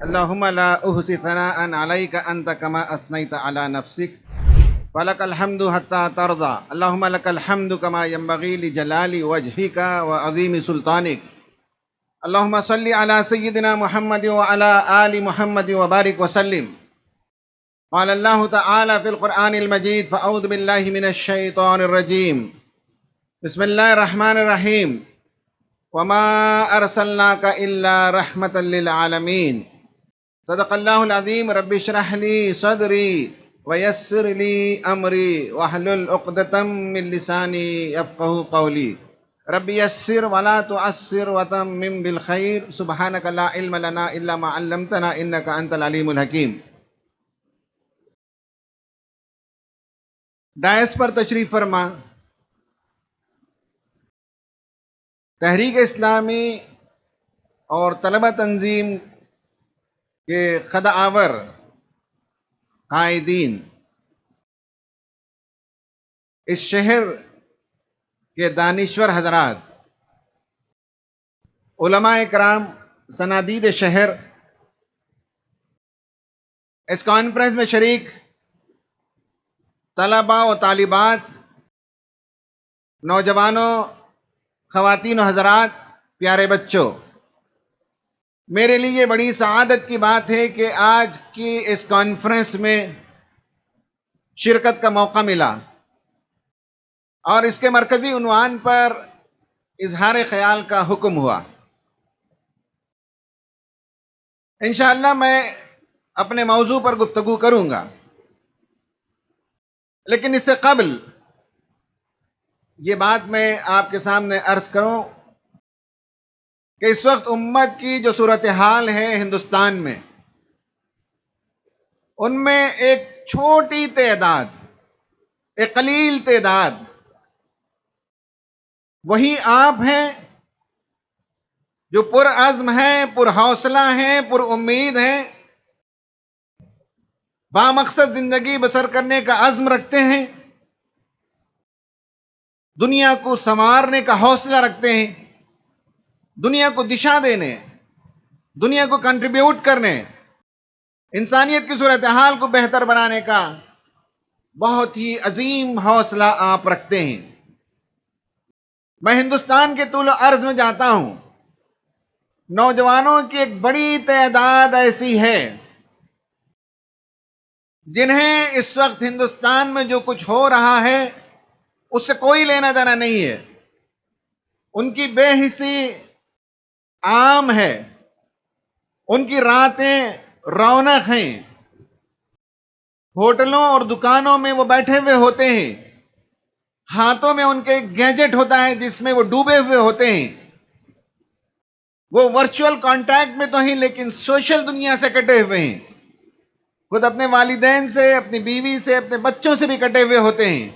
اللهم لا أحصي ثناء عليك أنت كما أثنيت على نفسك ولك الحمد حتى ترضى. اللهم لك الحمد كما ينبغي لجلال وجهك وعظيم سلطانك. اللهم صل على سيدنا محمد وعلى آل محمد وبارك وسلم. قال الله تعالى في القرآن المجيد: فأعوذ بالله من الشيطان الرجيم. بسم الله الرحمن الرحيم. وما أرسلناك إلا رحمة للعالمين. صدق الله العظيم. رب اشرح لي صدري ويسر لي أمري واحلل عقدة من لساني يفقهوا قولي. رب يسر ولا تعسر وتمم بالخير. سبحانك لا علم لنا إلا ما علمتنا إنك أنت العليم الحكيم. ڈائس پر تشریف فرما تحریک اسلامی اور طلبہ تنظیم کے خداور قائدین، اس شہر کے دانشور حضرات، علماء کرام، صنادید شہر، اس کانفرنس میں شریک طلباء و طالبات، نوجوانوں، خواتین و حضرات، پیارے بچوں، میرے لیے بڑی سعادت کی بات ہے کہ آج کی اس کانفرنس میں شرکت کا موقع ملا اور اس کے مرکزی عنوان پر اظہار خیال کا حکم ہوا. انشاءاللہ میں اپنے موضوع پر گفتگو کروں گا، لیکن اس سے قبل یہ بات میں آپ کے سامنے عرض کروں کہ اس وقت امت کی جو صورتحال ہے ہندوستان میں، ان میں ایک چھوٹی تعداد، ایک قلیل تعداد، وہی آپ ہیں جو پرعزم ہیں، پرحوصلہ ہیں، پر امید ہیں، بامقصد زندگی بسر کرنے کا عزم رکھتے ہیں، دنیا کو سنوارنے کا حوصلہ رکھتے ہیں، دنیا کو دشا دینے، دنیا کو کنٹریبیوٹ کرنے، انسانیت کی صورتحال کو بہتر بنانے کا بہت ہی عظیم حوصلہ آپ رکھتے ہیں. میں ہندوستان کے طول و عرض میں جاتا ہوں، نوجوانوں کی ایک بڑی تعداد ایسی ہے جنہیں اس وقت ہندوستان میں جو کچھ ہو رہا ہے اس سے کوئی لینا دینا نہیں ہے. ان کی بے حسی عام ہے، ان کی راتیں رونق ہیں، ہوٹلوں اور دکانوں میں وہ بیٹھے ہوئے ہوتے ہیں، ہاتھوں میں ان کے ایک گیجٹ ہوتا ہے جس میں وہ ڈوبے ہوئے ہوتے ہیں. وہ ورچوئل کانٹیکٹ میں تو ہیں لیکن سوشل دنیا سے کٹے ہوئے ہیں، خود اپنے والدین سے، اپنی بیوی سے، اپنے بچوں سے بھی کٹے ہوئے ہوتے ہیں.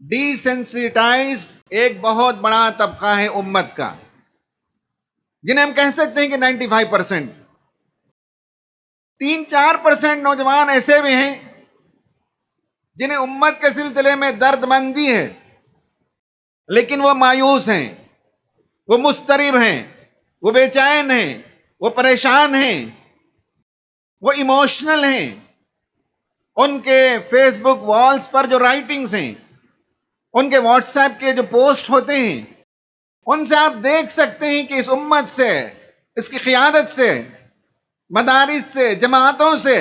ڈی سینسٹائزڈ ایک بہت بڑا طبقہ ہے امت کا، جنہیں ہم کہہ سکتے ہیں کہ 95%. 3-4% نوجوان ایسے بھی ہیں جنہیں امت کے سلسلے میں درد مندی ہے، لیکن وہ مایوس ہیں، وہ مضطرب ہیں، وہ بے چین ہیں، وہ پریشان ہیں، وہ ایموشنل ہیں. ان کے فیس بک والز پر جو رائٹنگز ہیں، ان کے واٹس ایپ کے جو پوسٹ ہوتے ہیں، ان سے آپ دیکھ سکتے ہیں کہ اس امت سے، اس کی قیادت سے، مدارس سے، جماعتوں سے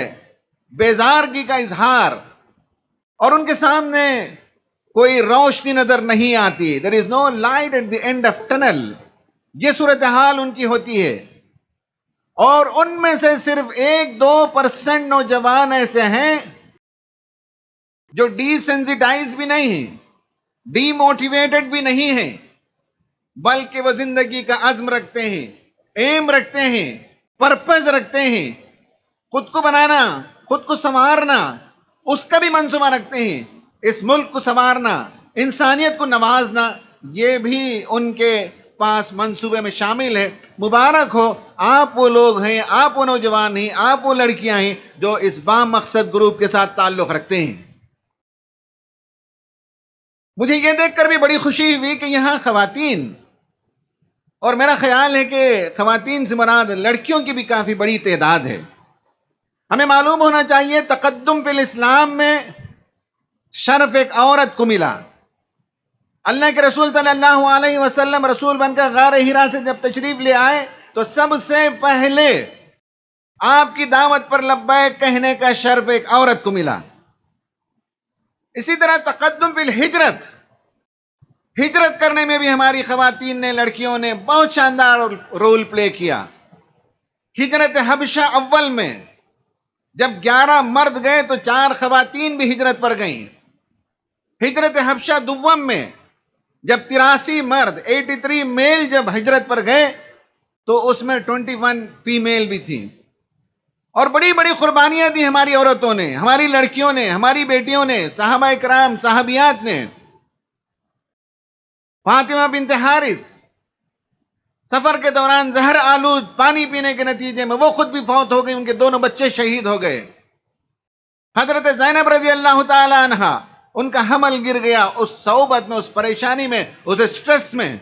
بیزارگی کا اظہار، اور ان کے سامنے کوئی روشنی نظر نہیں آتی. There is no light at the end of tunnel. یہ صورتحال ان کی ہوتی ہے. اور ان میں سے صرف 1-2% نوجوان ایسے ہیں جو ڈی سینسٹائز بھی نہیں ہیں، ڈی موٹیویٹڈ بھی نہیں ہیں، بلکہ وہ زندگی کا عزم رکھتے ہیں، ایم رکھتے ہیں، پرپز رکھتے ہیں، خود کو بنانا، خود کو سنوارنا، اس کا بھی منصوبہ رکھتے ہیں. اس ملک کو سنوارنا، انسانیت کو نوازنا، یہ بھی ان کے پاس منصوبے میں شامل ہے. مبارک ہو، آپ وہ لوگ ہیں، آپ وہ نوجوان ہیں، آپ وہ لڑکیاں ہیں جو اس بام مقصد گروپ کے ساتھ تعلق رکھتے ہیں. مجھے یہ دیکھ کر بھی بڑی خوشی ہوئی کہ یہاں خواتین اور میرا خیال ہے کہ خواتین سے مراد لڑکیوں کی بھی کافی بڑی تعداد ہے۔ ہمیں معلوم ہونا چاہیے تقدم فی الاسلام میں شرف ایک عورت کو ملا۔ اللہ کے رسول صلی اللہ علیہ وسلم رسول بن کر غار حرا سے جب تشریف لے آئے تو سب سے پہلے آپ کی دعوت پر لبیک کہنے کا شرف ایک عورت کو ملا۔ اسی طرح تقدم فی الہجرت، ہجرت کرنے میں بھی ہماری خواتین نے، لڑکیوں نے بہت شاندار رول پلے کیا۔ ہجرت حبشہ اول میں جب 11 مرد گئے تو 4 خواتین بھی ہجرت پر گئیں۔ ہجرت حبشہ دوم میں جب 83 مرد 83 میل جب ہجرت پر گئے تو اس میں 21 فیمیل بھی تھیں، اور بڑی بڑی قربانیاں دی ہماری عورتوں نے، ہماری لڑکیوں نے، ہماری بیٹیوں نے، صحابہ کرام صحابیات نے۔ فاطمہ بنت حارث سفر کے دوران زہر آلود پانی پینے کے نتیجے میں وہ خود بھی فوت ہو گئی، ان کے دونوں بچے شہید ہو گئے۔ حضرت زینب رضی اللہ تعالی عنہ، ان کا حمل گر گیا اس صعوبت میں، اس پریشانی میں، اس سٹریس میں۔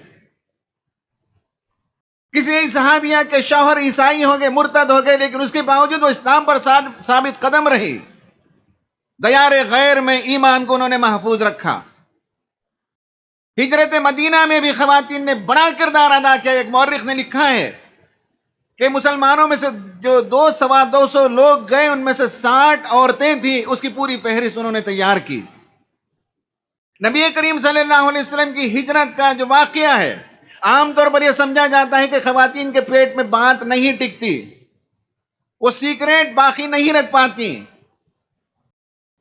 کسی صحابیہ کے شوہر عیسائی ہو گئے، مرتد ہو گئے، لیکن اس کے باوجود وہ اسلام پر ثابت قدم رہی۔ دیار غیر میں ایمان کو انہوں نے محفوظ رکھا۔ ہجرت مدینہ میں بھی خواتین نے بڑا کردار ادا کیا۔ ایک مورخ نے لکھا ہے کہ مسلمانوں میں سے جو 200 لوگ گئے ان میں سے 60 عورتیں تھیں، اس کی پوری فہرست انہوں نے تیار کی۔ نبی کریم صلی اللہ علیہ وسلم کی ہجرت کا جو واقعہ ہے، عام طور پر یہ سمجھا جاتا ہے کہ خواتین کے پیٹ میں بات نہیں ٹکتی، وہ سیکریٹ باقی نہیں رکھ پاتی،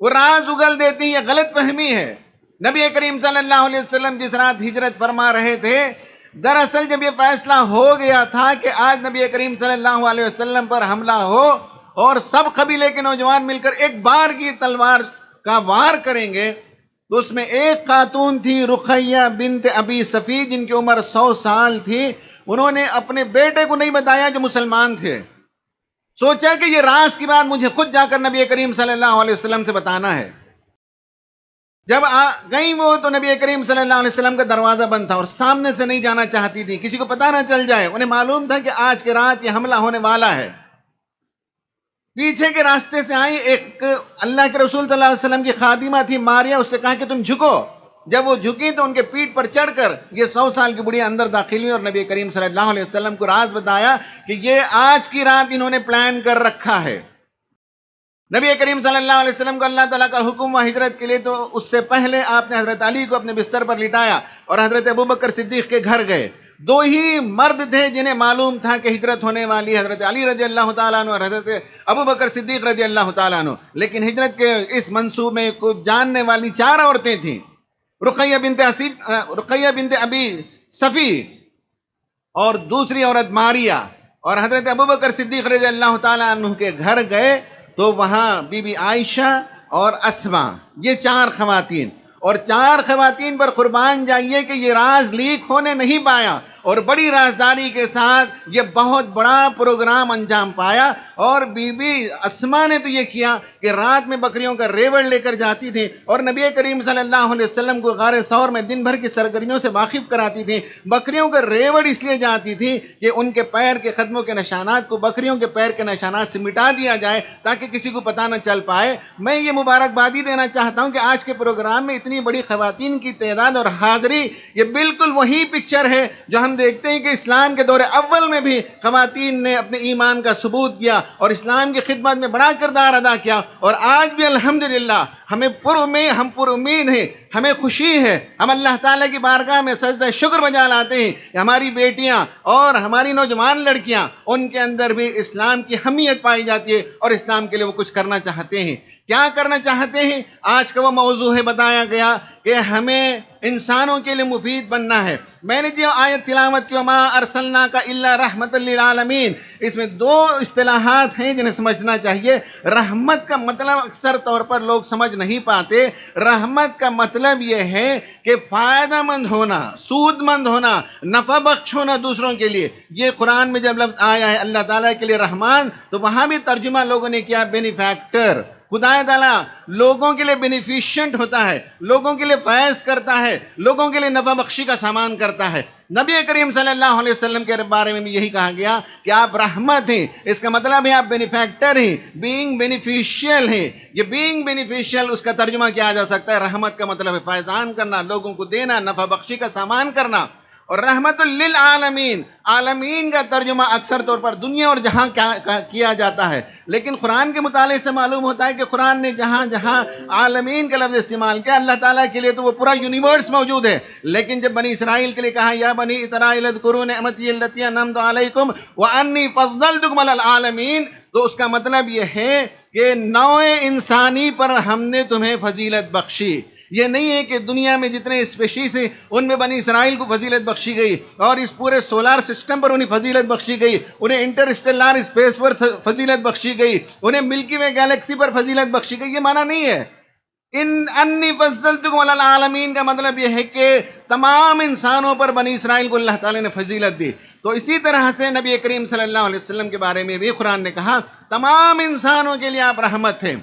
وہ راز اگل دیتی، یہ غلط فہمی ہے۔ نبی کریم صلی اللہ علیہ وسلم جس رات ہجرت فرما رہے تھے، دراصل جب یہ فیصلہ ہو گیا تھا کہ آج نبی کریم صلی اللہ علیہ وسلم پر حملہ ہو اور سب قبیلے کے نوجوان مل کر ایک بار کی تلوار کا وار کریں گے، تو اس میں ایک خاتون تھی رقیہ بنت ابی صفی، جن کی عمر 100 سال تھی۔ انہوں نے اپنے بیٹے کو نہیں بتایا جو مسلمان تھے، سوچا کہ یہ راز کی بات مجھے خود جا کر نبی کریم صلی اللہ علیہ وسلم سے بتانا ہے۔ جب گئیں وہ تو نبی کریم صلی اللہ علیہ وسلم کا دروازہ بند تھا اور سامنے سے نہیں جانا چاہتی تھی، کسی کو پتہ نہ چل جائے۔ انہیں معلوم تھا کہ آج کی رات یہ حملہ ہونے والا ہے۔ پیچھے کے راستے سے آئی، ایک اللہ کے رسول صلی اللہ علیہ وسلم کی خادمہ تھی ماریا، اس سے کہا کہ تم جھکو۔ جب وہ جھکی تو ان کے پیٹھ پر چڑھ کر یہ 100 سال کی بڑھیا اندر داخل ہوئی اور نبی کریم صلی اللہ علیہ وسلم کو راز بتایا کہ یہ آج کی رات انہوں نے پلان کر رکھا ہے۔ نبی کریم صلی اللہ علیہ وسلم کو اللہ تعالیٰ کا حکم و ہجرت کے لیے، تو اس سے پہلے آپ نے حضرت علی کو اپنے بستر پر لٹایا اور حضرت ابوبکر صدیق کے گھر گئے۔ 2 ہی مرد تھے جنہیں معلوم تھا کہ ہجرت ہونے والی، حضرت علی رضی اللہ تعالیٰ عنہ اور حضرت ابوبکر صدیق رضی اللہ تعالیٰ عنہ۔ لیکن ہجرت کے اس منصوبے کو جاننے والی 4 عورتیں تھیں، رقیہ بنت ابی صفی اور دوسری عورت ماریا، اور حضرت ابوبکر صدیق رضی اللہ تعالیٰ عنہ کے گھر گئے تو وہاں بی بی عائشہ اور اسما، یہ 4 خواتین، اور 4 خواتین پر قربان جائیے کہ یہ راز لیک ہونے نہیں پایا، اور بڑی رازداری کے ساتھ یہ بہت بڑا پروگرام انجام پایا۔ اور بی بی اسما نے تو یہ کیا کہ رات میں بکریوں کا ریوڑ لے کر جاتی تھی اور نبی کریم صلی اللہ علیہ وسلم کو غار ثور میں دن بھر کی سرگرمیوں سے واقف کراتی تھی۔ بکریوں کا ریوڑ اس لیے جاتی تھی کہ ان کے پیر کے قدموں کے نشانات کو بکریوں کے پیر کے نشانات سے مٹا دیا جائے تاکہ کسی کو پتہ نہ چل پائے۔ میں یہ مبارکبادی دینا چاہتا ہوں کہ آج کے پروگرام میں اتنی بڑی خواتین کی تعداد اور حاضری، یہ بالکل وہی پکچر ہے جو ہم دیکھتے ہیں کہ اسلام کے دور اول میں بھی خواتین نے اپنے ایمان کا ثبوت دیا اور اسلام کی خدمت میں بڑا کردار ادا کیا، اور آج بھی الحمدللہ ہم پر امید ہیں، ہمیں خوشی ہے، ہم اللہ تعالیٰ کی بارگاہ میں سجدہ شکر بجا لاتے ہیں کہ ہماری بیٹیاں اور ہماری نوجوان لڑکیاں، ان کے اندر بھی اسلام کی حمیت پائی جاتی ہے اور اسلام کے لیے وہ کچھ کرنا چاہتے ہیں۔ کیا کرنا چاہتے ہیں؟ آج کا وہ موضوع ہے، بتایا گیا کہ ہمیں انسانوں کے لیے مفید بننا ہے۔ میں نے جو آیت تلاوت کی وما ارسلناک الا رحمت للعالمین، اس میں 2 اصطلاحات ہیں جنہیں سمجھنا چاہیے۔ رحمت کا مطلب اکثر طور پر لوگ سمجھ نہیں پاتے۔ رحمت کا مطلب یہ ہے کہ فائدہ مند ہونا، سود مند ہونا، نفع بخش ہونا دوسروں کے لیے۔ یہ قرآن میں جب لفظ آیا ہے اللہ تعالیٰ کے لیے رحمان، تو وہاں بھی ترجمہ لوگوں نے کیا بینیفیکٹر، خدا تعالیٰ لوگوں کے لیے بینیفیشینٹ ہوتا ہے، لوگوں کے لیے فیض کرتا ہے، لوگوں کے لیے نفع بخشی کا سامان کرتا ہے۔ نبی کریم صلی اللہ علیہ وسلم کے بارے میں بھی یہی کہا گیا کہ آپ رحمت ہیں، اس کا مطلب ہے آپ بینیفیکٹر ہیں، بینگ بینیفیشیل ہیں۔ یہ بینگ بینیفیشیل اس کا ترجمہ کیا جا سکتا ہے، رحمت کا مطلب ہے فیضان کرنا، لوگوں کو دینا، نفع بخشی کا سامان کرنا۔ اور رحمت للعالمین، عالمین کا ترجمہ اکثر طور پر دنیا اور جہاں کیا جاتا ہے، لیکن قرآن کے مطالعے سے معلوم ہوتا ہے کہ قرآن نے جہاں جہاں عالمین کا لفظ استعمال کیا، اللہ تعالیٰ کے لیے تو وہ پورا یونیورس موجود ہے۔ لیکن جب بنی اسرائیل کے لیے کہا یا بنی اسرائیل اذکروا نعمتی التی انعمت علیکم وانی فضلتکم علی العالمین، تو اس کا مطلب یہ ہے کہ نوع انسانی پر ہم نے تمہیں فضیلت بخشی۔ یہ نہیں ہے کہ دنیا میں جتنے اسپیشیز ہیں ان میں بنی اسرائیل کو فضیلت بخشی گئی اور اس پورے سولار سسٹم پر انہیں فضیلت بخشی گئی، انہیں انٹرسٹیلر اسپیس پر فضیلت بخشی گئی، انہیں ملکی وے گیلیکسی پر فضیلت بخشی گئی۔ یہ معنی نہیں ہے۔ انی فضلتکم علی العالمین کا مطلب یہ ہے کہ تمام انسانوں پر بنی اسرائیل کو اللہ تعالی نے فضیلت دی۔ تو اسی طرح سے نبی کریم صلی اللہ علیہ وسلم کے بارے میں بھی قرآن نے کہا تمام انسانوں کے لیے آپ رحمت ہیں،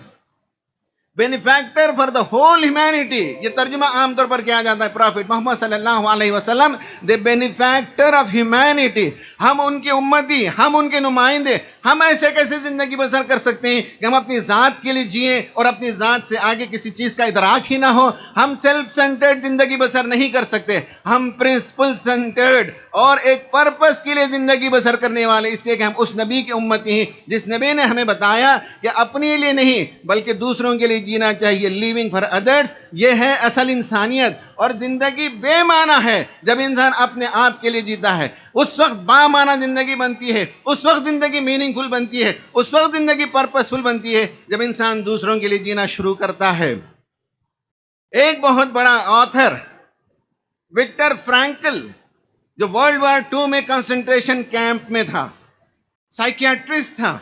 benefactor for the whole humanity. یہ ترجمہ عام طور پر کیا جاتا ہے پرافٹ محمد صلی اللہ علیہ وسلم دی بینیفیکٹر آف ہیومینٹی، ہم ان کی امتی، ہم ان کے نمائندے۔ ہم ایسے کیسے زندگی بسر کر سکتے ہیں کہ ہم اپنی ذات کے لیے جئیں اور اپنی ذات سے آگے کسی چیز کا ادراک ہی نہ ہو؟ ہم سیلف سینٹرڈ زندگی بسر نہیں کر سکتے، ہم پرنسپل سینٹرڈ اور ایک پرپس کے لیے زندگی بسر کرنے والے، اس لیے کہ ہم اس نبی کی امتی ہیں جس نبی نے ہمیں بتایا کہ اپنے لیے نہیں بلکہ دوسروں کے لیے جینا چاہیے، لیونگ فار ادرس۔ یہ ہے اصل انسانیت۔ اور زندگی بے معنی ہے جب انسان اپنے آپ کے لیے جیتا ہے، اس وقت با معنی زندگی بنتی ہے، اس وقت زندگی میننگ فل بنتی ہے، اس وقت زندگی پرپس فل بنتی ہے جب انسان دوسروں کے لیے جینا شروع کرتا ہے۔ ایک بہت بڑا آتھر وکٹر فرینکل جو ورلڈ وار 2 میں کنسنٹریشن کیمپ میں تھا، سائیکیاٹرسٹ تھا،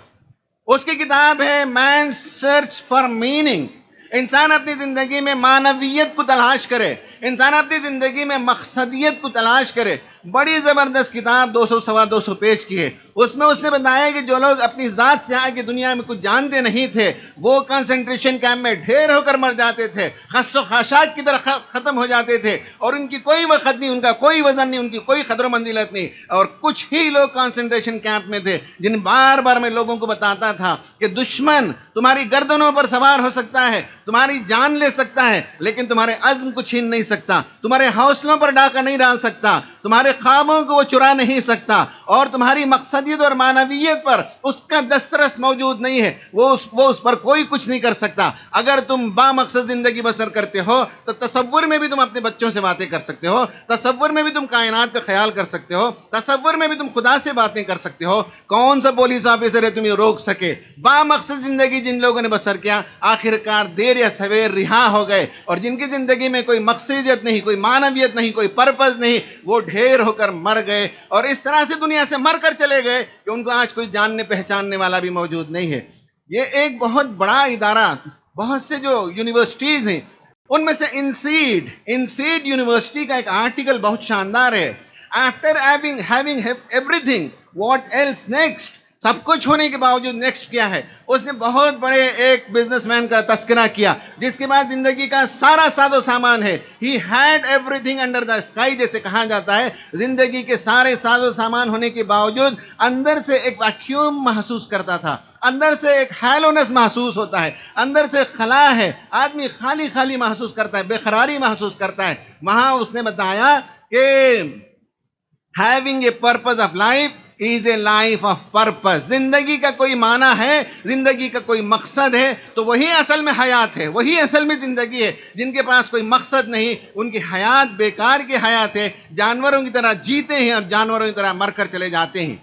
اس کی کتاب ہے مین سرچ فار میننگ۔ انسان اپنی زندگی میں معنویت کو تلاش کرے، انسان اپنی زندگی میں مقصدیت کو تلاش کرے۔ بڑی زبردست کتاب 200-250 پیج کی ہے۔ اس میں اس نے بتایا کہ جو لوگ اپنی ذات سے آگے دنیا میں کچھ جانتے نہیں تھے وہ کنسنٹریشن کیمپ میں ڈھیر ہو کر مر جاتے تھے، خس و خاشاک کی طرح ختم ہو جاتے تھے، اور ان کی کوئی وقت نہیں، ان کا کوئی وزن نہیں، ان کی کوئی قدر و منزلت نہیں۔ اور کچھ ہی لوگ کنسنٹریشن کیمپ میں تھے جن بار بار میں لوگوں کو بتاتا تھا کہ دشمن تمہاری گردنوں پر سوار ہو سکتا ہے، تمہاری جان لے سکتا ہے، لیکن تمہارے عزم کو چھین نہیں سکتا، تمہارے حوصلوں پر ڈاکہ نہیں ڈال سکتا، تمہارے خوابوں کو وہ چرا نہیں سکتا، اور تمہاری مقصدیت اور معنویت پر اس کا دسترس موجود نہیں ہے، وہ اس پر کوئی کچھ نہیں کر سکتا۔ اگر تم با مقصد زندگی بسر کرتے ہو تو تصور میں بھی تم اپنے بچوں سے باتیں کر سکتے ہو، تصور میں بھی تم کائنات کا خیال کر سکتے ہو، تصور میں بھی تم خدا سے باتیں کر سکتے ہو۔ کون سا پولیس آفیسر ہے تمہیں روک سکے؟ با مقصد زندگی جن لوگوں نے بسر کیا آخرکار دیر یا سویر رہا ہو گئے، اور جن کی زندگی میں کوئی مقصدیت نہیں، کوئی معنویت نہیں، کوئی پرپس نہیں، وہ ڈھیر ہو کر مر گئے، اور اس طرح سے دنیا سے مر کر چلے گئے کہ ان کو آج کوئی جاننے پہچاننے والا بھی موجود نہیں ہے۔ یہ ایک بہت بڑا ادارہ، بہت سے جو یونیورسٹیز ہیں ان میں سے انسیڈ یونیورسٹی کا ایک آرٹیکل بہت شاندار ہے۔ After having everything what else next، سب کچھ ہونے کے باوجود نیکسٹ کیا ہے؟ اس نے بہت بڑے ایک بزنس مین کا تذکرہ کیا جس کے بعد زندگی کا سارا ساز و سامان ہے۔ He had everything under the sky، جیسے کہا جاتا ہے، زندگی کے سارے ساز و سامان ہونے کے باوجود اندر سے ایک ویکیوم محسوس کرتا تھا، اندر سے ایک ہیلونس محسوس ہوتا ہے، اندر سے خلا ہے، آدمی خالی خالی محسوس کرتا ہے، بے قراری محسوس کرتا ہے۔ وہاں اس نے بتایا کہ having a purpose of life is a life of purpose۔ زندگی کا کوئی معنی ہے، زندگی کا کوئی مقصد ہے تو وہی اصل میں حیات ہے، وہی اصل میں زندگی ہے۔ جن کے پاس کوئی مقصد نہیں ان کی حیات بیکار کی حیات ہے، جانوروں کی طرح جیتے ہیں اور جانوروں کی طرح مر کر چلے جاتے ہیں۔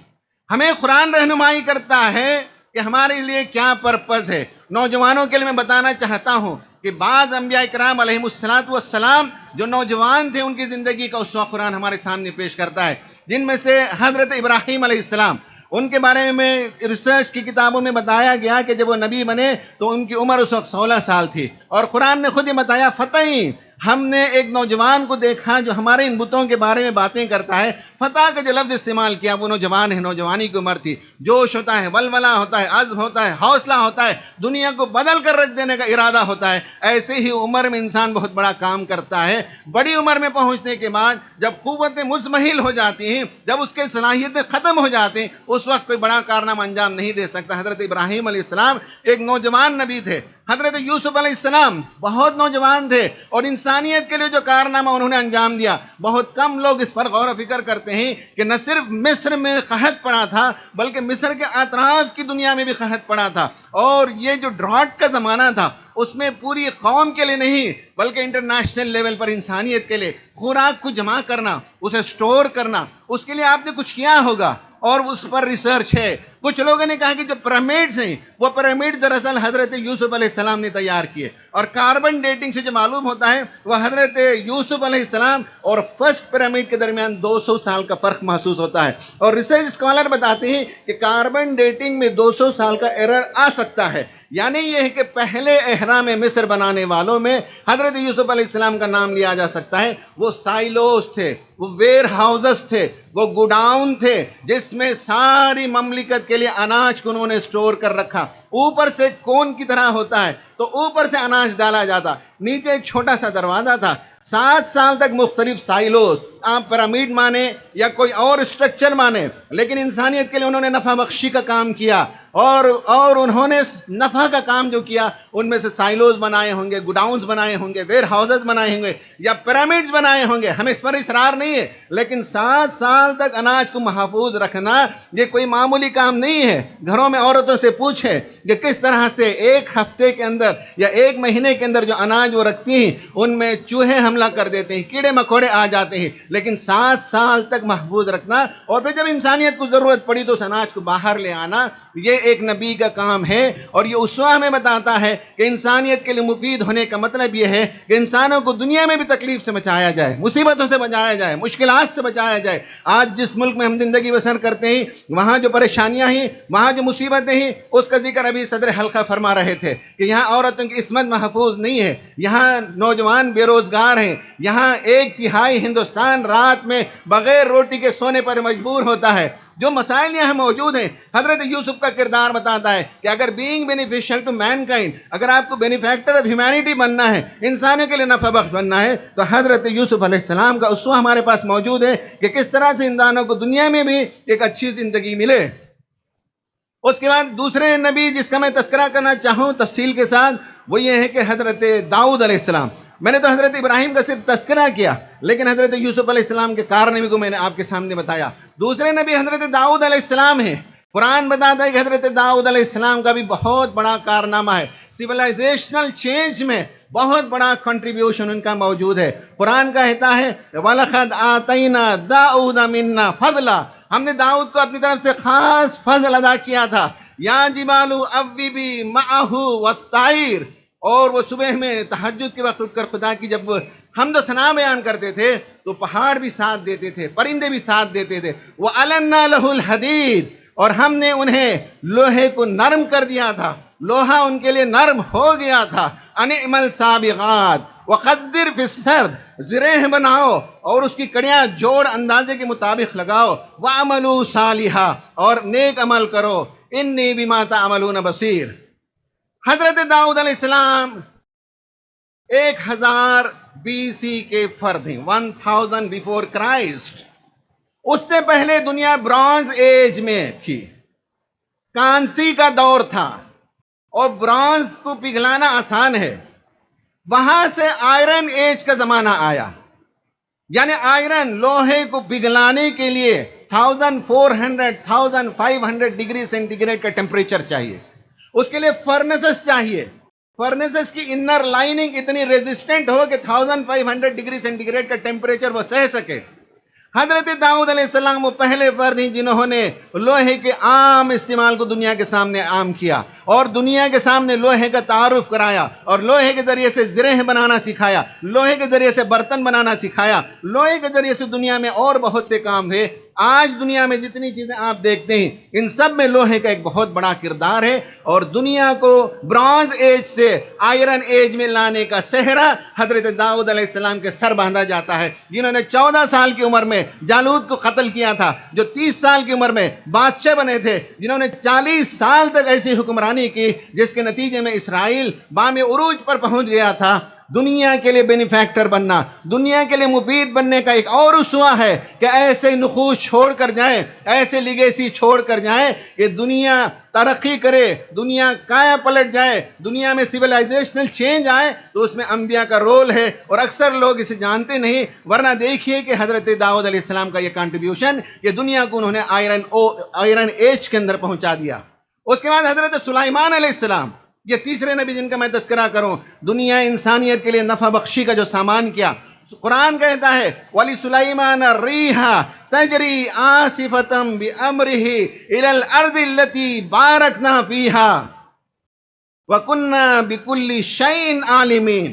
ہمیں قرآن رہنمائی کرتا ہے کہ ہمارے لیے کیا پرپس ہے۔ نوجوانوں کے لیے میں بتانا چاہتا ہوں کہ بعض انبیاء کرام علیہم السلام جو نوجوان تھے ان کی زندگی کا اسوہ قرآن ہمارے سامنے پیش کرتا ہے، جن میں سے حضرت ابراہیم علیہ السلام، ان کے بارے میں ریسرچ کی کتابوں میں بتایا گیا کہ جب وہ نبی بنے تو ان کی عمر اس وقت 16 سال تھی، اور قرآن نے خود ہی بتایا فتئیں ہم نے ایک نوجوان کو دیکھا جو ہمارے ان بتوں کے بارے میں باتیں کرتا ہے، فتح کا جو لفظ استعمال کیا، وہ نوجوان ہے، نوجوانی کی عمر تھی، جوش ہوتا ہے، ولولہ ہوتا ہے، عزم ہوتا ہے، حوصلہ ہوتا ہے، دنیا کو بدل کر رکھ دینے کا ارادہ ہوتا ہے۔ ایسے ہی عمر میں انسان بہت بڑا کام کرتا ہے۔ بڑی عمر میں پہنچنے کے بعد جب قوتیں مزمحل ہو جاتی ہیں، جب اس کے صلاحیتیں ختم ہو جاتی ہیں، اس وقت کوئی بڑا کارنامہ انجام نہیں دے سکتا۔ حضرت ابراہیم علیہ السلام ایک نوجوان نبی تھے، حضرت یوسف علیہ السلام بہت نوجوان تھے، اور انسانیت کے لیے جو کارنامہ انہوں نے انجام دیا، بہت کم لوگ اس پر غور و فکر کرتے ہیں کہ نہ صرف مصر میں قحط پڑا تھا، بلکہ مصر کے اطراف کی دنیا میں بھی قحط پڑا تھا، اور یہ جو ڈراٹ کا زمانہ تھا، اس میں پوری قوم کے لیے نہیں بلکہ انٹرنیشنل لیول پر انسانیت کے لیے خوراک کو جمع کرنا، اسے سٹور کرنا، اس کے لیے آپ نے کچھ کیا ہوگا، اور اس پر ریسرچ ہے۔ کچھ لوگوں نے کہا کہ جو پیرامڈز ہیں، وہ پیرامڈ دراصل حضرت یوسف علیہ السلام نے تیار کیے، اور کاربن ڈیٹنگ سے جو معلوم ہوتا ہے وہ حضرت یوسف علیہ السلام اور فرسٹ پیرامڈ کے درمیان 200 سال کا فرق محسوس ہوتا ہے، اور ریسرچ اسکالر بتاتے ہیں کہ کاربن ڈیٹنگ میں 200 سال کا ایرر آ سکتا ہے۔ یعنی یہ ہے کہ پہلے اہرام مصر بنانے والوں میں حضرت یوسف علیہ السلام کا نام لیا جا سکتا ہے۔ وہ سائلوز تھے، وہ ویئر ہاؤسز تھے، وہ گوڈاؤن تھے، جس میں ساری مملکت کے لیے اناج کو انہوں نے سٹور کر رکھا۔ اوپر سے کون کی طرح ہوتا ہے تو اوپر سے اناج ڈالا جاتا، نیچے ایک چھوٹا سا دروازہ تھا۔ 7 سال تک مختلف سائلوز، آپ پیرامڈ مانے یا کوئی اور اسٹرکچر مانے، لیکن انسانیت کے لیے انہوں نے نفع بخشی کا کام کیا، اور انہوں نے نفع کا کام جو کیا، ان میں سے سائلوز بنائے ہوں گے، گوڈاؤنز بنائے ہوں گے، ویئر ہاؤسز بنائے ہوں گے، یا پیرامڈز بنائے ہوں گے، ہمیں اس پر اصرار نہیں ہے، لیکن 7 سال تک اناج کو محفوظ رکھنا یہ کوئی معمولی کام نہیں ہے۔ گھروں میں عورتوں سے پوچھیں کہ کس طرح سے ایک ہفتے کے اندر یا ایک مہینے کے اندر جو اناج وہ رکھتی ہیں، ان میں چوہے حملہ کر دیتے ہیں، کیڑے مکوڑے آ جاتے ہیں، لیکن 7 سال تک محفوظ رکھنا، اور پھر جب انسانیت کو ضرورت پڑی تو اس اناج کو باہر لے آنا، یہ ایک نبی کا کام ہے۔ اور یہ اسوہ ہمیں بتاتا ہے کہ انسانیت کے لیے مفید ہونے کا مطلب یہ ہے کہ انسانوں کو دنیا میں بھی تکلیف سے بچایا جائے، مصیبتوں سے بچایا جائے، مشکلات سے بچایا جائے۔ آج جس ملک میں ہم زندگی بسر کرتے ہیں، وہاں جو پریشانیاں ہیں، وہاں جو مصیبتیں ہیں، اس کا ذکر ابھی صدر حلقہ فرما رہے تھے کہ یہاں عورتوں کی عصمت محفوظ نہیں ہے، یہاں نوجوان بے روزگار ہیں، یہاں 1/3 ہندوستان رات میں بغیر روٹی کے سونے پر مجبور ہوتا ہے۔ جو مسائل یہاں موجود ہیں، حضرت یوسف کا کردار بتاتا ہے کہ اگر being beneficial to mankind, اگر آپ کو بینیفیکٹر آف ہیومینٹی بننا ہے، انسانوں کے لیے نفع بخش بننا ہے، تو حضرت یوسف علیہ السلام کا اسوہ ہمارے پاس موجود ہے کہ کس طرح سے انسانوں کو دنیا میں بھی ایک اچھی زندگی ملے۔ اس کے بعد دوسرے نبی جس کا میں تذکرہ کرنا چاہوں تفصیل کے ساتھ، وہ یہ ہے کہ حضرت داؤد علیہ السلام۔ میں نے تو حضرت ابراہیم کا صرف تذکرہ کیا، لیکن حضرت یوسف علیہ السلام کے کارنامے کو میں نے آپ کے سامنے بتایا۔ دوسرے نبی حضرت داؤد علیہ السلام ہیں۔ قرآن بتاتا ہے کہ حضرت داؤد علیہ السلام کا بھی بہت بڑا کارنامہ ہے، سیولائزیشنل چینج میں بہت بڑا کنٹریبیوشن ان کا موجود ہے۔ قرآن کہتا ہے وَلَقَدْ آتَيْنَا دَاؤُدَ مِنَّا فَضْلًا، ہم نے داؤد کو اپنی طرف سے خاص فضل عطا کیا تھا۔ یا جبال اوبی معہ والطیر، اور وہ صبح میں تہجد کے وقت اٹھ کر خدا کی جب حمد و ثنا بیان کرتے تھے تو پہاڑ بھی ساتھ دیتے تھے، پرندے بھی ساتھ دیتے تھے۔ وَأَلَنَّا لَهُ الْحَدِيدَ، اور ہم نے انہیں لوہے کو نرم کر دیا تھا، لوہا ان کے لیے نرم ہو گیا تھا۔ أَنِ اعْمَلْ سَابِغَاتٍ وَقَدِّرْ فِي السَّرْدِ، زرہ بناؤ اور اس کی کڑیاں جوڑ اندازے کے مطابق لگاؤ۔ وَعَمَلُوا صَالِحًا، اور نیک عمل کرو۔ إِنِّي بِمَا تَعْمَلُونَ بَصِيرٌ۔ حضرت داؤد علیہ السلام 1000 BC کے فرد ہیں، 1000 بیفور کرائسٹ۔ اس سے پہلے دنیا برانز ایج میں تھی، کانسی کا دور تھا، اور برانز کو پگھلانا آسان ہے۔ وہاں سے آئرن ایج کا زمانہ آیا، یعنی آئرن لوہے کو پگھلانے کے لیے 1400 1500 ڈگری سینٹی گریڈ کا ٹیمپریچر چاہیے، اس کے لیے فرنسز چاہیے، فرنسز کی انر لائننگ اتنی ریزسٹنٹ ہو کہ 1500 ڈگری سینٹی گریڈ کا ٹیمپریچر وہ سہ سکے۔ حضرت داؤد علیہ السلام وہ پہلے فرد ہیں جنہوں نے لوہے کے عام استعمال کو دنیا کے سامنے عام کیا، اور دنیا کے سامنے لوہے کا تعارف کرایا، اور لوہے کے ذریعے سے زرہ بنانا سکھایا، لوہے کے ذریعے سے برتن بنانا سکھایا، لوہے کے ذریعے سے دنیا میں اور بہت سے کام ہوئے۔ آج دنیا میں جتنی چیزیں آپ دیکھتے ہیں ان سب میں لوہے کا ایک بہت بڑا کردار ہے، اور دنیا کو برانز ایج سے آئرن ایج میں لانے کا سہرا حضرت داؤد علیہ السلام کے سر باندھا جاتا ہے، جنہوں نے 14 سال کی عمر میں جالوت کو قتل کیا تھا، جو 30 سال کی عمر میں بادشاہ بنے تھے، جنہوں نے 40 سال تک ایسی حکمرانی کی جس کے نتیجے میں اسرائیل بام عروج پر پہنچ گیا تھا۔ دنیا کے لیے بینیفیکٹر بننا، دنیا کے لیے مفید بننے کا ایک اور اسوا ہے کہ ایسے نقوش چھوڑ کر جائیں، ایسے لیگیسی چھوڑ کر جائیں کہ دنیا ترقی کرے، دنیا کایا پلٹ جائے، دنیا میں سیولائزیشنل چینج آئے، تو اس میں انبیاء کا رول ہے، اور اکثر لوگ اسے جانتے نہیں۔ ورنہ دیکھیے کہ حضرت داؤد علیہ السلام کا یہ کنٹریبیوشن کہ دنیا کو انہوں نے آئرن ایج کے اندر پہنچا دیا۔ اس کے بعد حضرت سلیمان علیہ السلام، یہ تیسرے نبی جن کا میں تذکرہ کروں، دنیا انسانیت کے لیے نفع بخشی کا جو سامان کیا۔ قرآن کہتا ہے وَلِسُلَيْمَانَ الرِّيحَ تَجْرِي عَاصِفَةً بِأَمْرِهِ إِلَى الْأَرْضِ الَّتِي بَارَكْنَا فِيهَا وَكُنَّا بِكُلِّ شَيْءٍ عَالِمِينَ۔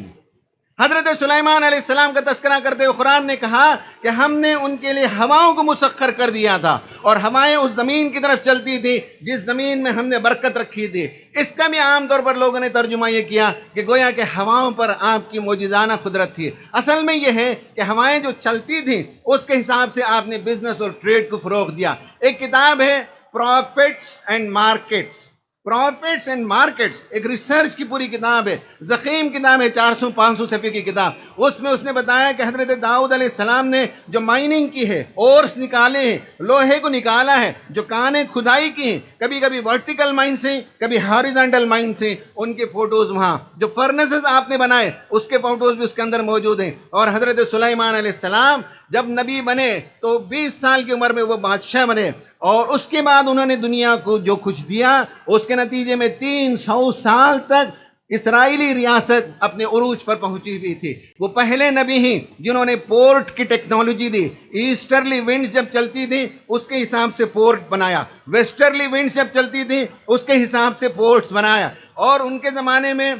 حضرت سلیمان علیہ السلام کا تذکرہ کرتے ہوئے قرآن نے کہا کہ ہم نے ان کے لیے ہواؤں کو مسخر کر دیا تھا، اور ہوائیں اس زمین کی طرف چلتی تھی جس زمین میں ہم نے برکت رکھی تھی۔ اس کا بھی عام طور پر لوگوں نے ترجمہ یہ کیا کہ گویا کہ ہواؤں پر آپ کی معجزانہ قدرت تھی۔ اصل میں یہ ہے کہ ہوائیں جو چلتی تھیں اس کے حساب سے آپ نے بزنس اور ٹریڈ کو فروغ دیا۔ ایک کتاب ہے profits and markets, profits and markets, ایک ریسرچ کی پوری کتاب ہے، ضخیم کتاب ہے، 400-500 صفحے کی کتاب۔ اس میں اس نے بتایا کہ حضرت داؤد علیہ السلام نے جو مائننگ کی ہے، اورس نکالے ہیں، لوہے کو نکالا ہے، جو کانیں کھدائی کی ہیں، کبھی کبھی ورٹیکل مائن سے، کبھی ہاریزونٹل مائن سے، ان کے فوٹوز وہاں، جو فرنسز آپ نے بنائے اس کے فوٹوز بھی اس کے اندر موجود ہیں۔ اور حضرت سلیمان علیہ السلام جب نبی بنے تو 20 سال کی عمر میں وہ بادشاہ بنے، اور اس کے بعد انہوں نے دنیا کو جو کچھ دیا اس کے نتیجے میں 300 سال تک اسرائیلی ریاست اپنے عروج پر پہنچی ہوئی تھی۔ وہ پہلے نبی ہیں جنہوں نے پورٹ کی ٹیکنالوجی دی۔ ایسٹرلی ونڈز جب چلتی تھی اس کے حساب سے پورٹ بنایا، ویسٹرلی ونڈز جب چلتی تھی اس کے حساب سے پورٹس بنایا، اور ان کے زمانے میں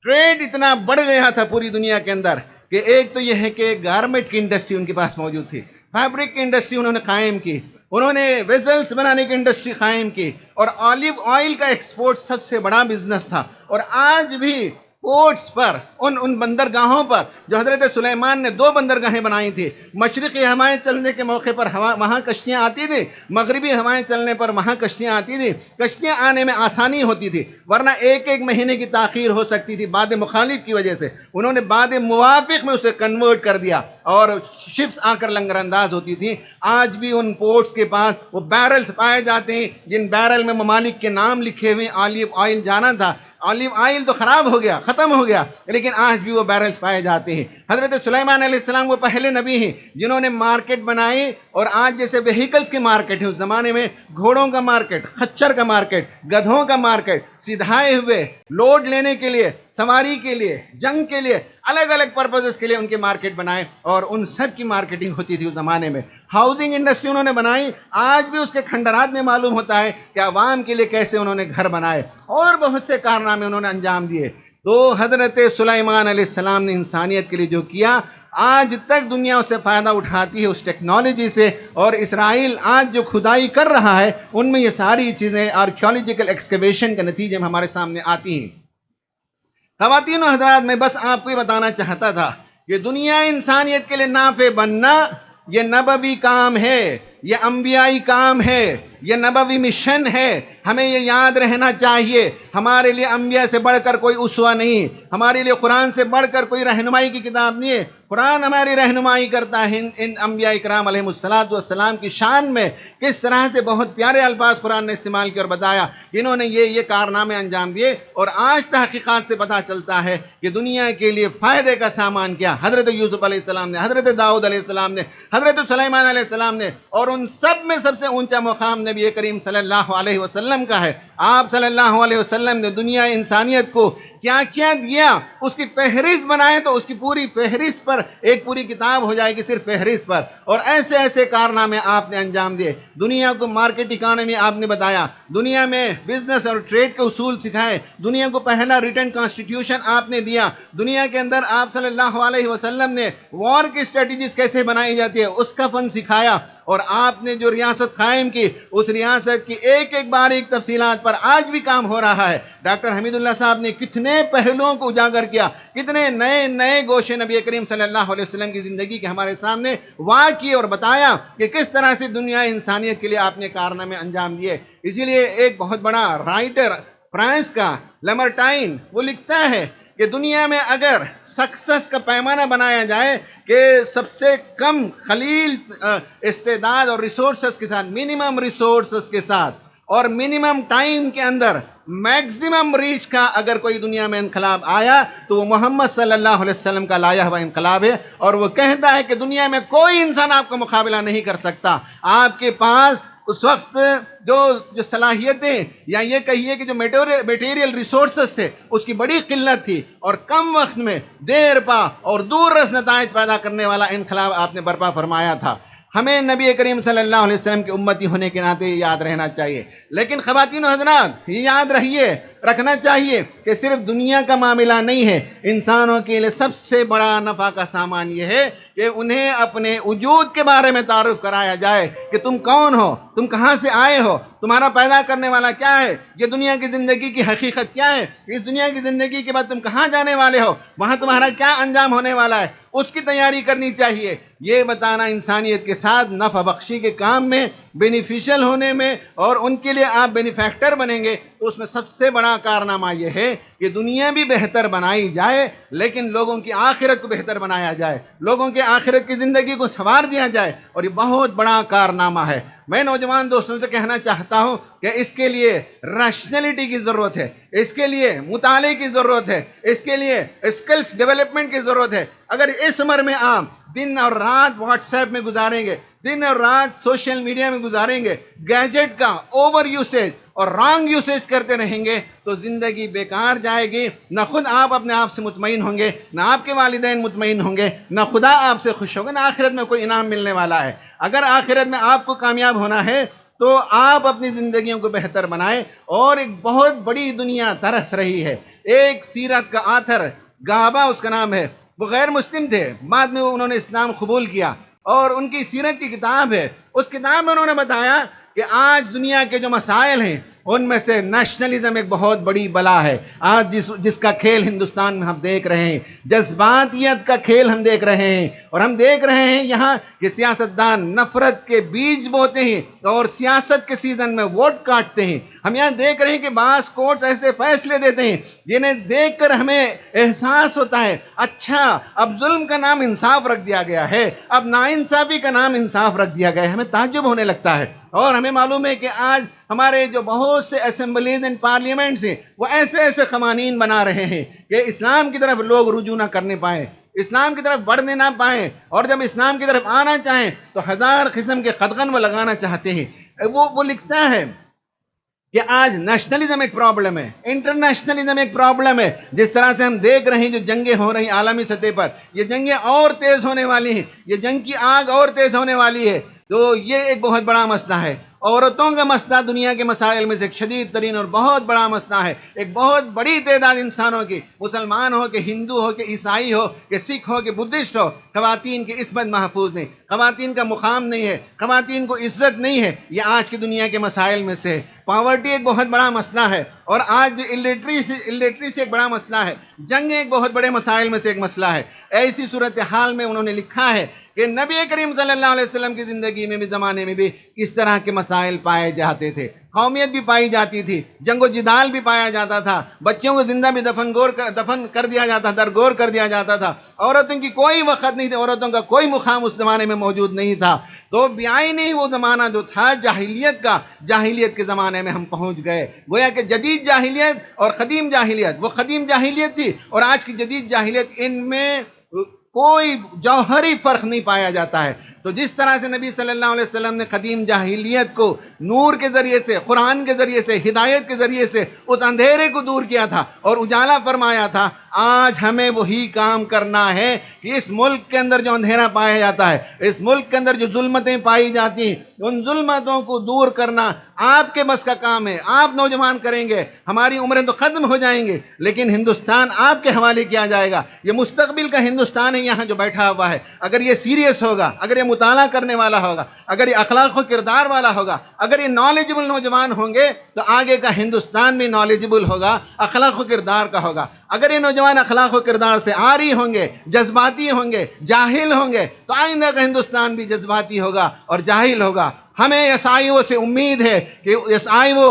ٹریڈ اتنا بڑھ گیا تھا پوری دنیا کے اندر کہ ایک تو یہ ہے کہ گارمنٹ کی انڈسٹری ان کے پاس موجود تھی، فیبرک کی انڈسٹری انہوں نے قائم کی، انہوں نے ویزلز بنانے کی انڈسٹری قائم کی، اور آلیو آئل کا ایکسپورٹ سب سے بڑا بزنس تھا۔ اور آج بھی پورٹس پر، ان بندرگاہوں پر جو حضرت سلیمان نے 2 بندرگاہیں بنائی تھی، مشرقی ہوائیں چلنے کے موقع پر وہاں کشتیاں آتی تھیں، مغربی ہوائیں چلنے پر وہاں کشتیاں آتی تھیں، کشتیاں آنے میں آسانی ہوتی تھی، ورنہ ایک مہینے کی تاخیر ہو سکتی تھی باد مخالف کی وجہ سے۔ انہوں نے باد موافق میں اسے کنورٹ کر دیا اور شپس آ کر لنگر انداز ہوتی تھی۔ آج بھی ان پورٹس کے پاس وہ بیرلز پائے جاتے ہیں جن بیرل میں ممالک کے نام لکھے ہوئے، آلیو آئل جانا تھا، آلیو آئل تو خراب ہو گیا، ختم ہو گیا، لیکن آج بھی وہ بیرلز پائے جاتے ہیں۔ حضرت سلیمان علیہ السلام وہ پہلے نبی ہیں جنہوں نے مارکیٹ بنائی، اور آج جیسے وہیکلز کے مارکیٹ ہیں، اس زمانے میں گھوڑوں کا مارکیٹ، خچر کا مارکیٹ، گدھوں کا مارکیٹ، سدھائے ہوئے لوڈ لینے کے لیے، سواری کے لیے، جنگ کے لیے، الگ الگ پرپزز کے لیے ان کے مارکیٹ بنائے، اور ان سب کی مارکیٹنگ ہوتی تھی اس زمانے میں۔ ہاؤسنگ انڈسٹری انہوں نے بنائی، آج بھی اس کے کھنڈرات میں معلوم ہوتا ہے کہ عوام کے لیے کیسے انہوں نے گھر بنائے، اور بہت سے کارنامے انہوں نے انجام دیے۔ تو حضرت سلیمان علیہ السلام نے انسانیت کے لیے جو کیا، آج تک دنیا اس سے فائدہ اٹھاتی ہے، اس ٹیکنالوجی سے، اور اسرائیل آج جو کھدائی کر رہا ہے ان میں یہ ساری چیزیں آرکیولوجیکل ایکسکیویشن کے نتیجے میں ہمارے سامنے آتی ہیں۔ خواتین و حضرات، میں بس آپ کو یہ بتانا چاہتا تھا کہ دنیا انسانیت کے لیے نافع بننا یہ نبوی کام ہے، یہ انبیائی کام ہے، یہ نبوی مشن ہے۔ ہمیں یہ یاد رہنا چاہیے، ہمارے لیے انبیاء سے بڑھ کر کوئی اسوہ نہیں، ہمارے لیے قرآن سے بڑھ کر کوئی رہنمائی کی کتاب نہیں ہے۔ قرآن ہماری رہنمائی کرتا ہے ان انبیاء کرام علیہ السلام کی شان میں، کس طرح سے بہت پیارے الفاظ قرآن نے استعمال کیا اور بتایا انہوں نے یہ کارنامے انجام دیے، اور آج تحقیقات سے پتہ چلتا ہے کہ دنیا کے لیے فائدے کا سامان کیا حضرت یوسف علیہ السلام نے، حضرت داؤد علیہ السلام نے، حضرت سلیمان علیہ السلام نے، اور ان سب میں سب سے اونچا مقام نبی کریم صلی اللہ علیہ وسلم کا ہے۔ آپ صلی اللہ علیہ وسلم نے دنیا انسانیت کو کیا کیا دیا، اس کی فہرست بنائے تو اس کی پوری فہرست پر ایک پوری کتاب ہو جائے گی صرف فہرست پر، اور ایسے ایسے کارنامے آپ نے انجام دیے۔ دنیا کو مارکیٹ اکانومی آپ نے بتایا، دنیا میں بزنس اور ٹریڈ کے اصول سکھائے، دنیا کو پہلا ریٹن کانسٹیٹیوشن آپ نے دیا، دنیا کے اندر آپ صلی اللہ علیہ وسلم نے وار کی اسٹریٹجیز کیسے بنائی جاتی ہے اس کا فن سکھایا، اور آپ نے جو ریاست قائم کی اس ریاست کی ایک ایک باریک تفصیلات پر آج بھی کام ہو رہا ہے۔ ڈاکٹر حمید اللہ صاحب نے کتنے پہلوؤں کو اجاگر کیا، کتنے نئے نئے گوشے نبی کریم صلی اللہ علیہ وسلم کی زندگی کے ہمارے سامنے واضح کیے اور بتایا کہ کس طرح سے دنیا انسانیت کے لیے آپ نے کارنامے انجام دیے۔ اسی لیے ایک بہت بڑا رائٹر فرانس کا لیمرٹائن وہ لکھتا ہے کہ دنیا میں اگر سکسس کا پیمانہ بنایا جائے کہ سب سے کم خلیل استعداد اور ریسورسز کے ساتھ، منیمم ریسورسز کے ساتھ اور منیمم ٹائم کے اندر میکسیمم ریچ کا اگر کوئی دنیا میں انقلاب آیا تو وہ محمد صلی اللہ علیہ وسلم کا لایا ہوا انقلاب ہے، اور وہ کہتا ہے کہ دنیا میں کوئی انسان آپ کا مقابلہ نہیں کر سکتا۔ آپ کے پاس اس وقت جو صلاحیتیں یا یہ کہیے کہ جو میٹیریل ریسورسز تھے اس کی بڑی قلت تھی، اور کم وقت میں دیر پا اور دور رس نتائج پیدا کرنے والا انقلاب آپ نے برپا فرمایا تھا۔ ہمیں نبی کریم صلی اللہ علیہ وسلم کی امتی ہونے کے ناطے یاد رہنا چاہیے، لیکن خواتین و حضرات یہ یاد رکھنا چاہیے کہ صرف دنیا کا معاملہ نہیں ہے، انسانوں کے لیے سب سے بڑا نفع کا سامان یہ ہے کہ انہیں اپنے وجود کے بارے میں تعارف کرایا جائے کہ تم کون ہو، تم کہاں سے آئے ہو، تمہارا پیدا کرنے والا کیا ہے، یہ دنیا کی زندگی کی حقیقت کیا ہے، اس دنیا کی زندگی کے بعد تم کہاں جانے والے ہو، وہاں تمہارا کیا انجام ہونے والا ہے، اس کی تیاری کرنی چاہیے۔ یہ بتانا انسانیت کے ساتھ نفع بخشی کے کام میں، بینیفیشل ہونے میں، اور ان کے لیے آپ بینیفیکٹر بنیں گے تو اس میں سب سے بڑا کارنامہ یہ ہے کہ دنیا بھی بہتر بنائی جائے لیکن لوگوں کی آخرت کو بہتر بنایا جائے، لوگوں کے آخرت کی زندگی کو سنوار دیا جائے، اور یہ بہت بڑا کارنامہ ہے۔ میں نوجوان دوستوں سے کہنا چاہتا ہوں کہ اس کے لیے ریشنلٹی کی ضرورت ہے، اس کے لیے مطالعے کی ضرورت ہے، اس کے لیے اسکلز ڈیولپمنٹ کی ضرورت ہے۔ اگر اس عمر میں آپ دن اور رات واٹس ایپ میں گزاریں گے، دن اور رات سوشل میڈیا میں گزاریں گے، گیجٹ کا اوور یوسیج اور رانگ یوسیج کرتے رہیں گے تو زندگی بیکار جائے گی۔ نہ خود آپ اپنے آپ سے مطمئن ہوں گے، نہ آپ کے والدین مطمئن ہوں گے، نہ خدا آپ سے خوش ہوگا، نہ آخرت میں کوئی انعام ملنے والا ہے۔ اگر آخرت میں آپ کو کامیاب ہونا ہے تو آپ اپنی زندگیوں کو بہتر بنائیں۔ اور ایک بہت بڑی دنیا ترس رہی ہے۔ ایک سیرت کا آتھر گابا اس کا نام ہے، وہ غیر مسلم تھے، بعد میں انہوں نے اسلام قبول کیا، اور ان کی سیرت کی کتاب ہے۔ اس کتاب میں انہوں نے بتایا کہ آج دنیا کے جو مسائل ہیں ان میں سے نیشنلزم ایک بہت بڑی بلا ہے۔ آج جس کا کھیل ہندوستان میں ہم دیکھ رہے ہیں، جذباتیت کا کھیل ہم دیکھ رہے ہیں، اور ہم دیکھ رہے ہیں یہاں کہ سیاستدان نفرت کے بیج بوتے ہیں اور سیاست کے سیزن میں ووٹ کاٹتے ہیں۔ ہم یہاں دیکھ رہے ہیں کہ بعض کورٹس ایسے فیصلے دیتے ہیں جنہیں دیکھ کر ہمیں احساس ہوتا ہے اچھا اب ظلم کا نام انصاف رکھ دیا گیا ہے، اب ناانصافی کا نام انصاف رکھ دیا گیا ہے۔ ہمیں تعجب ہونے لگتا ہے، اور ہمیں معلوم ہے کہ آج ہمارے جو بہت سے اسمبلیز اینڈ پارلیمنٹس ہیں وہ ایسے قوانین بنا رہے ہیں کہ اسلام کی طرف لوگ رجوع نہ کرنے پائیں، اسلام کی طرف بڑھنے نہ پائیں، اور جب اسلام کی طرف آنا چاہیں تو ہزار قسم کے قدغن وہ لگانا چاہتے ہیں۔ وہ لکھتا ہے کہ آج نیشنلزم ایک پرابلم ہے، انٹرنیشنلزم ایک پرابلم ہے۔ جس طرح سے ہم دیکھ رہے ہیں جو جنگیں ہو رہی ہیں عالمی سطح پر، یہ جنگیں اور تیز ہونے والی ہیں، یہ جنگ کی آگ اور تیز ہونے والی ہے، تو یہ ایک بہت بڑا مسئلہ ہے۔ عورتوں کا مسئلہ دنیا کے مسائل میں سے ایک شدید ترین اور بہت بڑا مسئلہ ہے۔ ایک بہت بڑی تعداد انسانوں کی، مسلمان ہو کہ ہندو ہو کہ عیسائی ہو کہ سکھ ہو کہ بدھسٹ ہو، خواتین کی عصمت محفوظ نہیں، خواتین کا مقام نہیں ہے، خواتین کو عزت نہیں ہے۔ یہ آج کی دنیا کے مسائل میں سے پاورٹی ایک بہت بڑا مسئلہ ہے، اور آج الٹریسی ایک بڑا مسئلہ ہے، جنگ ایک بہت بڑے مسائل میں سے ایک مسئلہ ہے۔ ایسی صورتحال میں انہوں نے لکھا ہے کہ نبی کریم صلی اللہ علیہ وسلم کی زندگی میں بھی، زمانے میں بھی اس طرح کے مسائل پائے جاتے تھے، قومیت بھی پائی جاتی تھی، جنگ و جدال بھی پایا جاتا تھا، بچوں کو زندہ بھی دفن کر دیا جاتا تھا، درگور کر دیا جاتا تھا، عورتوں کی کوئی وقت نہیں تھی، عورتوں کا کوئی مقام اس زمانے میں موجود نہیں تھا۔ تو بیائی نہیں وہ زمانہ جو تھا جاہلیت کا، جاہلیت کے زمانے میں ہم پہنچ گئے۔ گویا کہ جدید جاہلیت اور قدیم جاہلیت، وہ قدیم جاہلیت تھی اور آج کی جدید جاہلیت، ان میں کوئی جوہری فرق نہیں پایا جاتا ہے۔ تو جس طرح سے نبی صلی اللہ علیہ وسلم نے قدیم جاہلیت کو نور کے ذریعے سے، قرآن کے ذریعے سے، ہدایت کے ذریعے سے اس اندھیرے کو دور کیا تھا اور اجالا فرمایا تھا، آج ہمیں وہی کام کرنا ہے کہ اس ملک کے اندر جو اندھیرا پایا جاتا ہے، اس ملک کے اندر جو ظلمتیں پائی جاتی ہیں، ان ظلمتوں کو دور کرنا آپ کے بس کا کام ہے۔ آپ نوجوان کریں گے، ہماری عمریں تو ختم ہو جائیں گے، لیکن ہندوستان آپ کے حوالے کیا جائے گا۔ یہ مستقبل کا ہندوستان ہے یہاں جو بیٹھا ہوا ہے۔ اگر یہ سیریس ہوگا، اگر یہ مطالعہ کرنے والا ہوگا، اگر یہ اخلاق و کردار والا ہوگا، اگر یہ نالجبل نوجوان ہوں گے تو آگے کا ہندوستان بھی نالجبل ہوگا، اخلاق و کردار کا ہوگا۔ اگر یہ نوجوان اخلاق و کردار سے عاری ہوں گے، جذباتی ہوں گے، جاہل ہوں گے تو آئندہ کا ہندوستان بھی جذباتی ہوگا اور جاہل ہوگا۔ ہمیں ایس آئی او سے امید ہے کہ ایس آئی او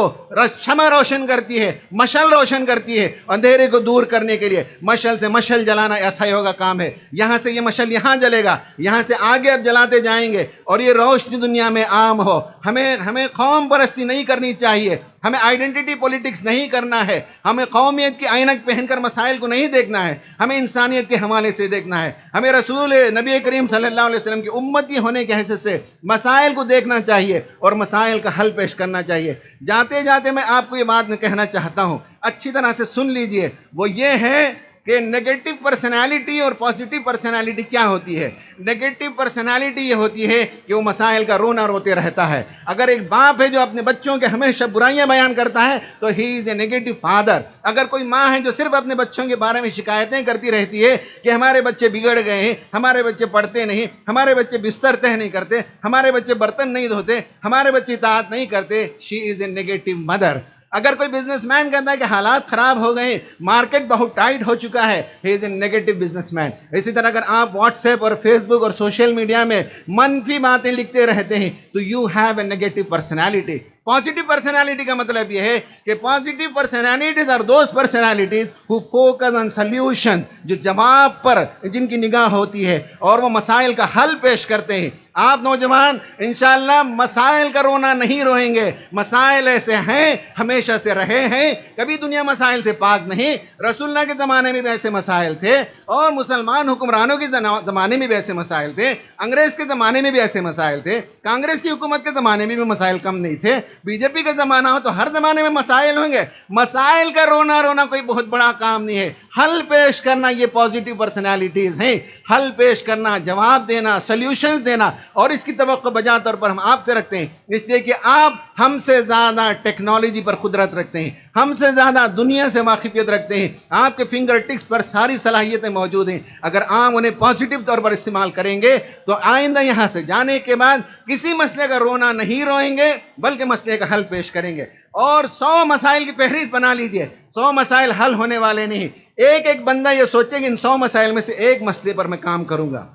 شمع روشن کرتی ہے، مشعل روشن کرتی ہے، اندھیرے کو دور کرنے کے لیے مشعل سے مشعل جلانا ایس آئی او کا کام ہے۔ یہاں سے یہ مشعل یہاں جلے گا، یہاں سے آگے اب جلاتے جائیں گے اور یہ روشنی دنیا میں عام ہو۔ ہمیں قوم پرستی نہیں کرنی چاہیے، ہمیں آئیڈینٹی پولیٹکس نہیں کرنا ہے، ہمیں قومیت کی عینک پہن کر مسائل کو نہیں دیکھنا ہے، ہمیں انسانیت کے حوالے سے دیکھنا ہے۔ ہمیں رسول نبی کریم صلی اللہ علیہ وسلم کی امتی ہونے کے حیثیت سے مسائل کو دیکھنا چاہیے اور مسائل کا حل پیش کرنا چاہیے۔ جاتے جاتے میں آپ کو یہ بات کہنا چاہتا ہوں، اچھی طرح سے سن لیجئے، وہ یہ ہے کہ نیگیٹو پرسنالٹی اور پازیٹیو پرسنالٹی کیا ہوتی ہے۔ نیگیٹو پرسنالٹی یہ ہوتی ہے کہ وہ مسائل کا رونا روتے رہتا ہے۔ اگر ایک باپ ہے جو اپنے بچوں کے ہمیشہ برائیاں بیان کرتا ہے تو ہی از اے نیگیٹو فادر۔ اگر کوئی ماں ہے جو صرف اپنے بچوں کے بارے میں شکایتیں کرتی رہتی ہے کہ ہمارے بچے بگڑ گئے ہیں، ہمارے بچے پڑھتے نہیں، ہمارے بچے بستر تہ نہیں کرتے، ہمارے بچے برتن نہیں دھوتے، ہمارے بچے اطاعت نہیں کرتے، شی از اے نیگیٹو مدر۔ اگر کوئی بزنس مین کہتا ہے کہ حالات خراب ہو گئے ہیں، مارکیٹ بہت ٹائٹ ہو چکا ہے، ہی از اے نیگیٹو بزنس مین۔ اسی طرح اگر آپ واٹس ایپ اور فیس بک اور سوشل میڈیا میں منفی باتیں لکھتے رہتے ہیں تو you have a negative personality. Positive personality کا مطلب یہ ہے کہ positive personalities are those personalities who focus on solution, جو جواب پر جن کی نگاہ ہوتی ہے اور وہ مسائل کا حل پیش کرتے ہیں۔ آپ نوجوان انشاءاللہ مسائل کا رونا نہیں روئیں گے۔ مسائل ایسے ہیں، ہمیشہ سے رہے ہیں، کبھی دنیا مسائل سے پاک نہیں۔ رسول اللہ کے زمانے میں بھی ایسے مسائل تھے اور مسلمان حکمرانوں کے زمانے میں بھی ایسے مسائل تھے، انگریز کے زمانے میں بھی ایسے مسائل تھے، کانگریس کی حکومت کے زمانے میں بھی مسائل کم نہیں تھے، بی جے پی کا زمانہ ہو تو ہر زمانے میں مسائل ہوں گے۔ مسائل کا رونا کوئی بہت بڑا کام نہیں ہے، حل پیش کرنا یہ پازیٹیو پرسنالٹیز ہیں۔ حل پیش کرنا، جواب دینا، سلیوشنز دینا، اور اس کی توقع بجا طور پر ہم آپ سے رکھتے ہیں، اس لیے کہ آپ ہم سے زیادہ ٹیکنالوجی پر قدرت رکھتے ہیں، ہم سے زیادہ دنیا سے واقفیت رکھتے ہیں، آپ کے فنگر ٹپس پر ساری صلاحیتیں موجود ہیں۔ اگر آپ انہیں پازیٹیو طور پر استعمال کریں گے تو آئندہ یہاں سے جانے کے بعد کسی مسئلے کا رونا نہیں روئیں گے بلکہ مسئلے کا حل پیش کریں گے۔ اور 100 مسائل کی فہرست بنا لیجئے، 100 مسائل حل ہونے والے نہیں۔ ایک بندہ یہ سوچے کہ ان 100 مسائل میں سے ایک مسئلے پر میں کام کروں گا،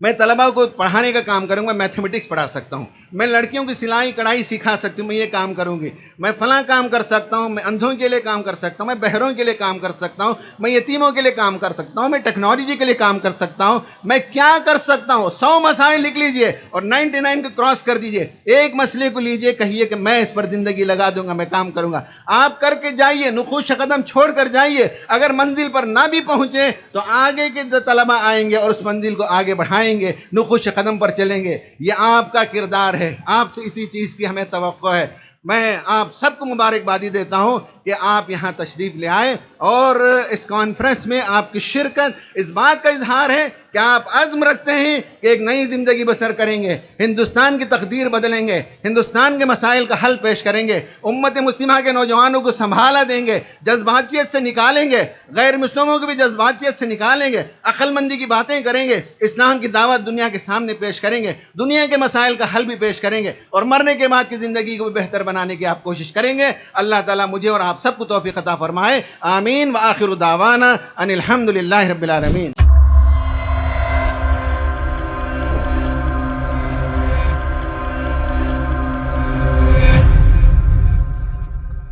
میں طلباء کو پڑھانے کا کام کروں گا، میتھمیٹکس پڑھا سکتا ہوں، میں لڑکیوں کی سلائی کڑھائی سکھا سکتی ہوں، میں یہ کام کروں گی، میں فلاں کام کر سکتا ہوں، میں اندھوں کے لیے کام کر سکتا ہوں، میں بہروں کے لیے کام کر سکتا ہوں، میں یتیموں کے لیے کام کر سکتا ہوں، میں ٹیکنالوجی کے لیے کام کر سکتا ہوں، میں کیا کر سکتا ہوں۔ 100 مسائل لکھ لیجئے اور 99 کو کراس کر دیجئے، ایک مسئلے کو لیجئے، کہیے کہ میں اس پر زندگی لگا دوں گا، میں کام کروں گا۔ آپ کر کے جائیے، نقوش قدم چھوڑ کر جائیے۔ اگر منزل پر نہ بھی پہنچے تو آگے کے جو طلباء آئیں گے اور اس منزل کو آگے بڑھائیں گے، نقوش قدم پر چلیں گے۔ یہ آپ کا کردار ہے، آپ سے اسی چیز کی ہمیں توقع ہے۔ میں آپ سب کو مبارکبادی دیتا ہوں کہ آپ یہاں تشریف لے آئے اور اس کانفرنس میں آپ کی شرکت اس بات کا اظہار ہے کہ آپ عزم رکھتے ہیں کہ ایک نئی زندگی بسر کریں گے، ہندوستان کی تقدیر بدلیں گے، ہندوستان کے مسائل کا حل پیش کریں گے، امت مسلمہ کے نوجوانوں کو سنبھالا دیں گے، جذباتیت سے نکالیں گے، غیر مسلموں کو بھی جذباتیت سے نکالیں گے، عقل مندی کی باتیں کریں گے، اسلام کی دعوت دنیا کے سامنے پیش کریں گے، دنیا کے مسائل کا حل بھی پیش کریں گے اور مرنے کے بعد کی زندگی کو بھی بہتر بنانے کی آپ کوشش کریں گے۔ اللہ تعالیٰ مجھے اور آپ سب کو توفیق عطا فرمائے، آمین۔ وآخر دعوانا ان الحمدللہ رب العالمین۔